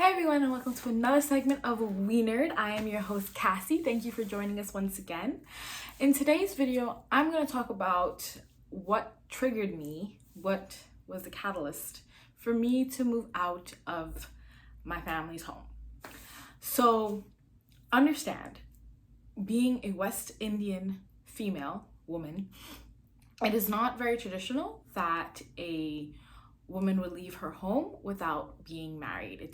Hi everyone and welcome to another segment of We Nerd. I am your host Cassie. Thank you for joining us once again. In today's video, I'm going to talk about what triggered me, what was the catalyst for me to move out of my family's home. So understand, being a West Indian female woman, it is not very traditional that a woman would leave her home without being married.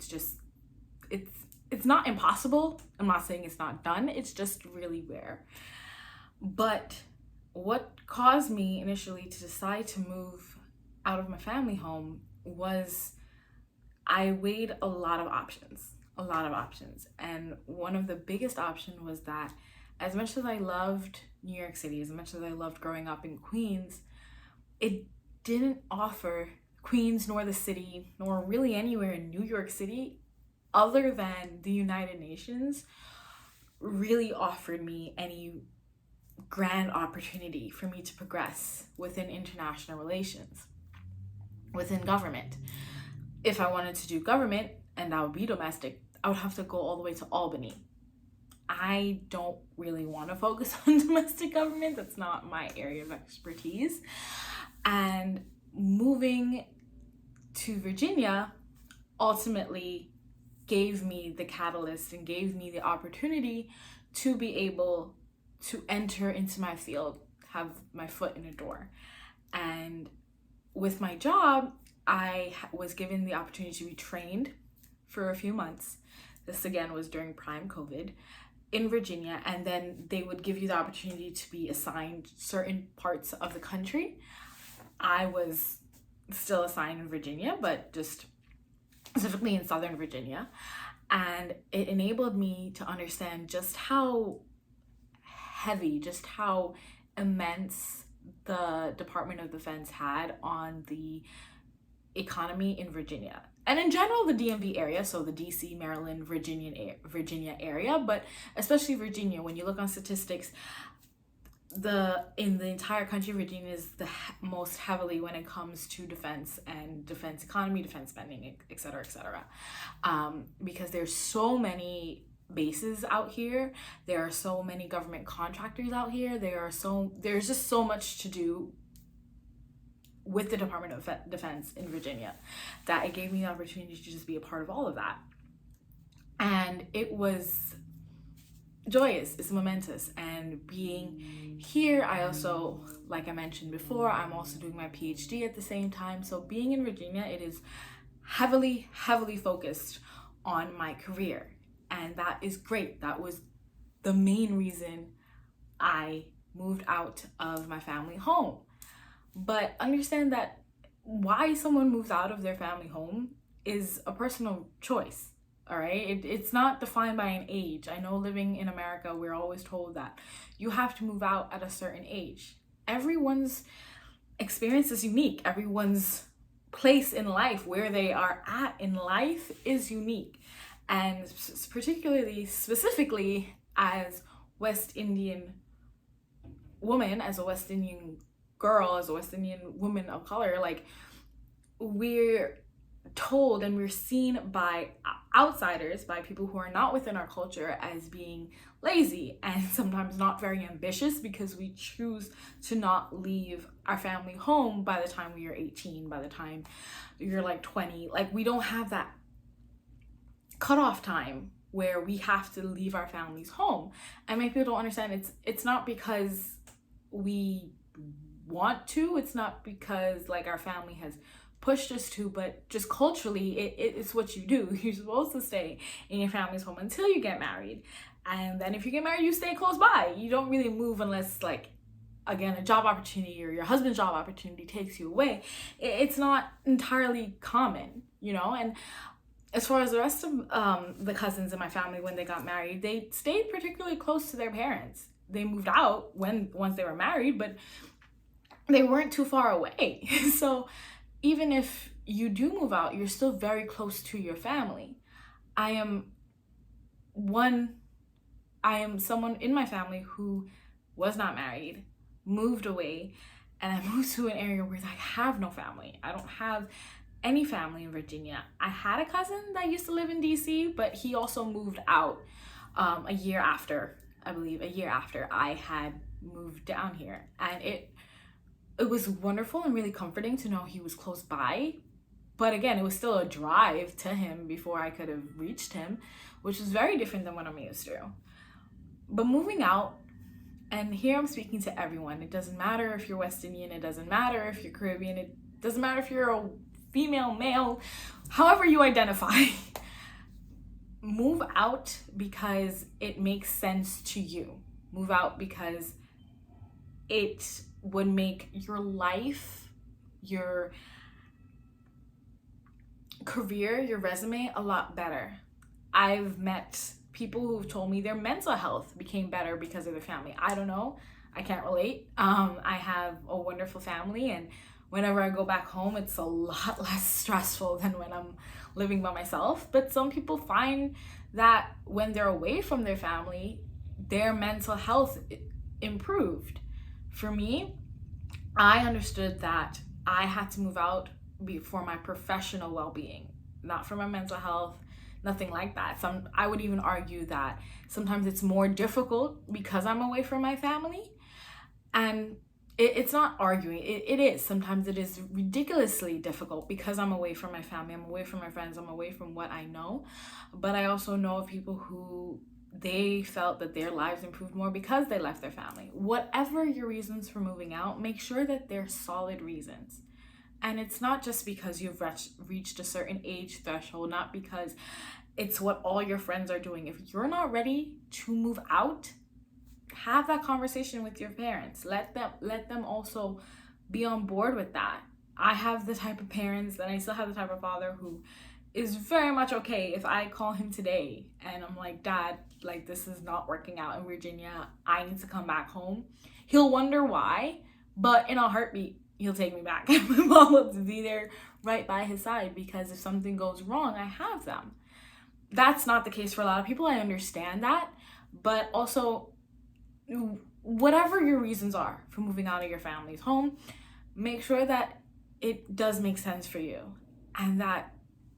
It's not impossible. I'm not saying it's not done. It's just really rare. But what caused me initially to decide to move out of my family home was I weighed a lot of options. And one of the biggest options was that as much as I loved New York City, as much as I loved growing up in Queens, it didn't offer Queens nor the city, nor really anywhere in New York City other than the United Nations really offered me any grand opportunity for me to progress within international relations, within government. If I wanted to do government and that would be domestic, I would have to go all the way to Albany. I don't really want to focus on domestic government. That's not my area of expertise. And moving to Virginia ultimately gave me the catalyst and gave me the opportunity to be able to enter into my field, have my foot in the door. And with my job, I was given the opportunity to be trained for a few months. This again was during prime COVID in Virginia, and then they would give you the opportunity to be assigned certain parts of the country. I was still assigned in Virginia, but just specifically in Southern Virginia. And it enabled me to understand just how heavy, just how immense the Department of Defense had on the economy in Virginia. And in general, the DMV area, so the DC, Maryland, Virginia area, but especially Virginia, when you look on statistics, in the entire country, Virginia is the most heavily when it comes to defense and defense economy, defense spending, et cetera, because there's so many bases out here. There are so many government contractors out here. There's just so much to do with the Department of Defense in Virginia that it gave me the opportunity to just be a part of all of that. And it was joyous, it's momentous. And being here, I also, like I mentioned before, I'm also doing my PhD at the same time. So being in Virginia, it is heavily focused on my career. And that is great. That was the main reason I moved out of my family home. But understand that why someone moves out of their family home is a personal choice. All right, it's not defined by an age. I know living in America, we're always told that you have to move out at a certain age. Everyone's experience is unique. Everyone's place in life, where they are at in life, is unique. And specifically as West Indian woman, as a West Indian girl, as a West Indian woman of color, like, we're told and we're seen by outsiders, by people who are not within our culture, as being lazy and sometimes not very ambitious because we choose to not leave our family home by the time we are 18, by the time you're like 20. Like, we don't have that cutoff time where we have to leave our families home. And many people don't understand it's not because we want to, it's not because like our family has pushed us to, but just culturally it's what you do. You're supposed to stay in your family's home until you get married, and then if you get married, you stay close by. You don't really move unless, like, again, a job opportunity or your husband's job opportunity takes you away. It's not entirely common, and as far as the rest of the cousins in my family, when they got married, they stayed particularly close to their parents. They moved out once they were married, but they weren't too far away. So even if you do move out, you're still very close to your family. I am someone in my family who was not married, moved away, and I moved to an area where I have no family. I don't have any family in Virginia. I had a cousin that used to live in DC, but he also moved out a year after I had moved down here. And it was wonderful and really comforting to know he was close by. But again, it was still a drive to him before I could have reached him, which is very different than what I'm used to. But moving out, and here I'm speaking to everyone. It doesn't matter if you're West Indian, it doesn't matter if you're Caribbean, it doesn't matter if you're a female, male, however you identify. Move out because it makes sense to you. Move out because it would make your life, your career, your resume a lot better. I've met people who've told me their mental health became better because of their family. I don't know. I can't relate. I have a wonderful family, and whenever I go back home, it's a lot less stressful than when I'm living by myself. But some people find that when they're away from their family, their mental health improved. For me, I understood that I had to move out for my professional well-being, not for my mental health, nothing like that. I would even argue that sometimes it's more difficult because I'm away from my family. And it's not arguing, it is. Sometimes it is ridiculously difficult because I'm away from my family, I'm away from my friends, I'm away from what I know. But I also know of people who they felt that their lives improved more because they left their family. Whatever your reasons for moving out, make sure that they're solid reasons. And it's not just because you've reached a certain age threshold, not because it's what all your friends are doing. If you're not ready to move out, have that conversation with your parents. Let them also be on board with that. I have the type of parents, and I still have the type of father who is very much okay if I call him today and I'm like, Dad, like, this is not working out in Virginia, I need to come back home. He'll wonder why, but in a heartbeat, he'll take me back. And my mom will be there right by his side, because if something goes wrong, I have them. That's not the case for a lot of people. I understand that. But also, whatever your reasons are for moving out of your family's home, make sure that it does make sense for you, and that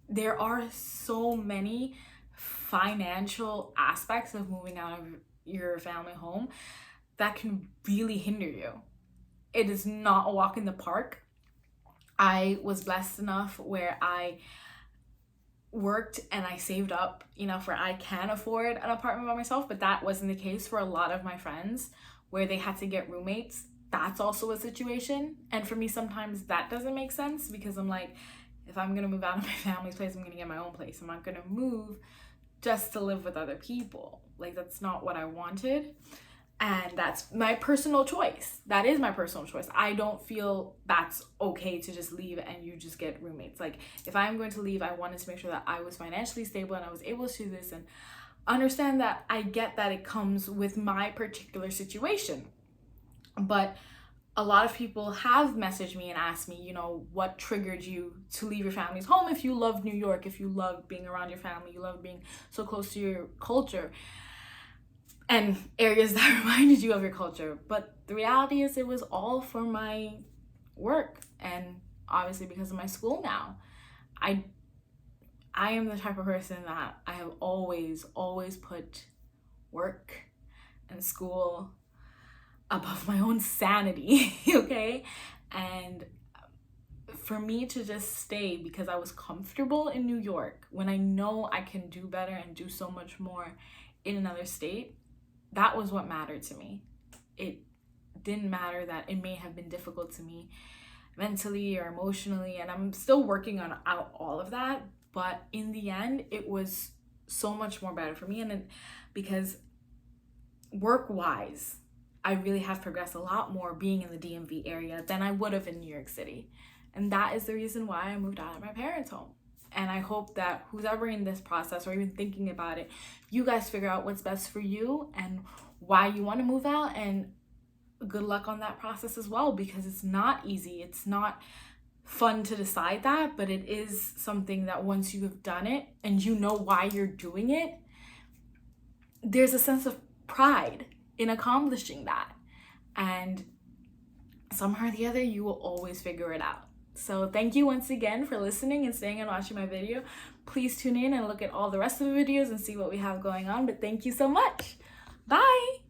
there are so many financial aspects of moving out of your family home that can really hinder you. It is not a walk in the park. I was blessed enough where I worked and I saved up enough where I can afford an apartment by myself, but that wasn't the case for a lot of my friends where they had to get roommates. That's also a situation. And for me, sometimes that doesn't make sense, because I'm like, if I'm gonna move out of my family's place, I'm gonna get my own place. I'm not gonna move just to live with other people. Like, that's not what I wanted. And that's my personal choice. That is my personal choice. I don't feel that's okay to just leave and you just get roommates. Like, if I'm going to leave, I wanted to make sure that I was financially stable and I was able to do this, and understand that I get that it comes with my particular situation. But a lot of people have messaged me and asked me, what triggered you to leave your family's home if you love New York, if you love being around your family, you love being so close to your culture and areas that reminded you of your culture. But the reality is, it was all for my work, and obviously because of my school now. I am the type of person that I have always put work and school above my own sanity, okay? And for me to just stay because I was comfortable in New York, when I know I can do better and do so much more in another state, that was what mattered to me. It didn't matter that it may have been difficult to me mentally or emotionally, and I'm still working on out all of that, but in the end, it was so much more better for me. And because work-wise, I really have progressed a lot more being in the DMV area than I would have in New York City. And that is the reason why I moved out of my parents' home. And I hope that who's ever in this process or even thinking about it, you guys figure out what's best for you and why you want to move out, and good luck on that process as well, because it's not easy. It's not fun to decide that, but it is something that once you have done it and you know why you're doing it, there's a sense of pride in accomplishing that. And somehow or the other, you will always figure it out. So thank you once again for listening and staying and watching my video. Please tune in and look at all the rest of the videos and see what we have going on. But thank you so much. Bye.